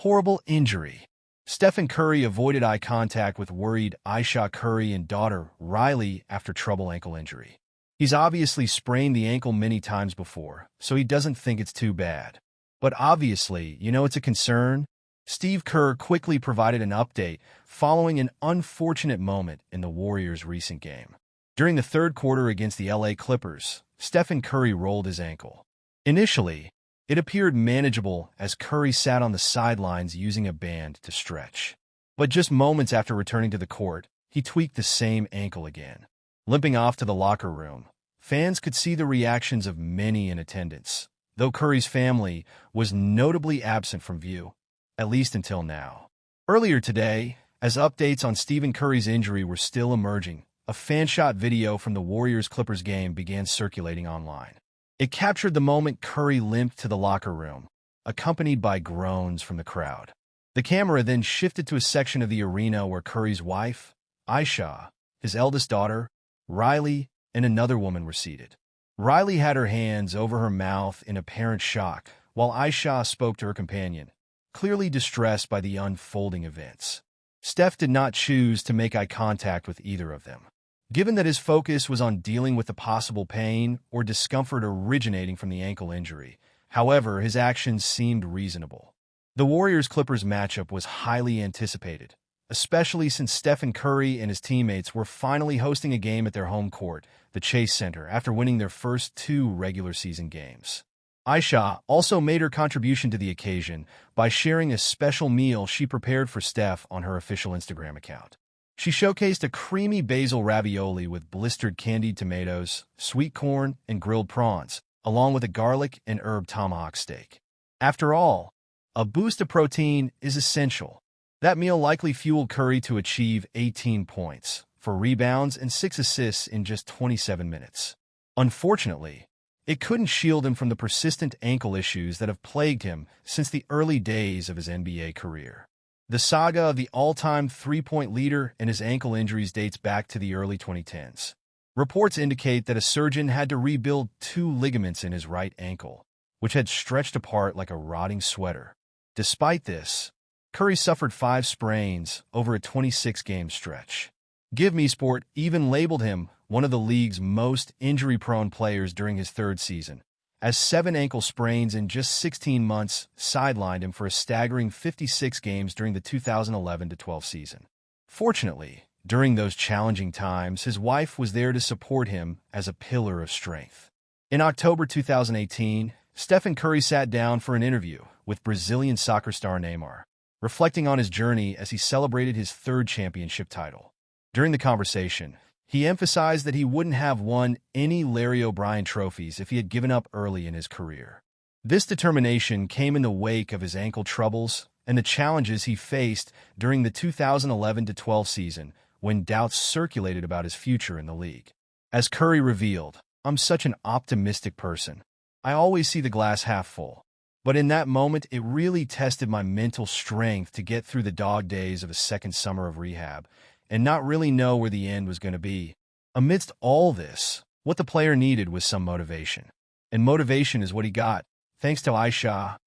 Horrible injury. Stephen Curry avoided eye contact with worried Ayesha Curry and daughter Riley after trouble ankle injury. He's obviously sprained the ankle many times before, so he doesn't think it's too bad. But obviously, it's a concern. Steve Kerr quickly provided an update following an unfortunate moment in the Warriors' recent game. During the third quarter against the LA Clippers, Stephen Curry rolled his ankle. Initially, it appeared manageable as Curry sat on the sidelines using a band to stretch. But just moments after returning to the court, he tweaked the same ankle again. Limping off to the locker room, fans could see the reactions of many in attendance, though Curry's family was notably absent from view, at least until now. Earlier today, as updates on Stephen Curry's injury were still emerging, a fan-shot video from the Warriors-Clippers game began circulating online. It captured the moment Curry limped to the locker room, accompanied by groans from the crowd. The camera then shifted to a section of the arena where Curry's wife, Ayesha, his eldest daughter, Riley, and another woman were seated. Riley had her hands over her mouth in apparent shock, while Ayesha spoke to her companion, clearly distressed by the unfolding events. Steph did not choose to make eye contact with either of them. Given that his focus was on dealing with the possible pain or discomfort originating from the ankle injury, however, his actions seemed reasonable. The Warriors-Clippers matchup was highly anticipated, especially since Stephen Curry and his teammates were finally hosting a game at their home court, the Chase Center, after winning their first 2 regular season games. Ayesha also made her contribution to the occasion by sharing a special meal she prepared for Steph on her official Instagram account. She showcased a creamy basil ravioli with blistered candied tomatoes, sweet corn, and grilled prawns, along with a garlic and herb tomahawk steak. After all, a boost of protein is essential. That meal likely fueled Curry to achieve 18 points, 4 rebounds, and 6 assists in just 27 minutes. Unfortunately, it couldn't shield him from the persistent ankle issues that have plagued him since the early days of his NBA career. The saga of the all-time three-point leader and his ankle injuries dates back to the early 2010s. Reports indicate that a surgeon had to rebuild 2 ligaments in his right ankle, which had stretched apart like a rotting sweater. Despite this, Curry suffered 5 sprains over a 26-game stretch. Give Me Sport even labeled him one of the league's most injury-prone players during his 3rd season, as 7 ankle sprains in just 16 months sidelined him for a staggering 56 games during the 2011-12 season. Fortunately, during those challenging times, his wife was there to support him as a pillar of strength. In October 2018, Stephen Curry sat down for an interview with Brazilian soccer star Neymar, reflecting on his journey as he celebrated his 3rd championship title. During the conversation, he emphasized that he wouldn't have won any Larry O'Brien trophies if he had given up early in his career. This determination came in the wake of his ankle troubles and the challenges he faced during the 2011-12 season when doubts circulated about his future in the league. As Curry revealed, "I'm such an optimistic person. I always see the glass half full. But in that moment, it really tested my mental strength to get through the dog days of a second summer of rehab and not really know where the end was going to be." Amidst all this, what the player needed was some motivation. And motivation is what he got, thanks to Ayesha,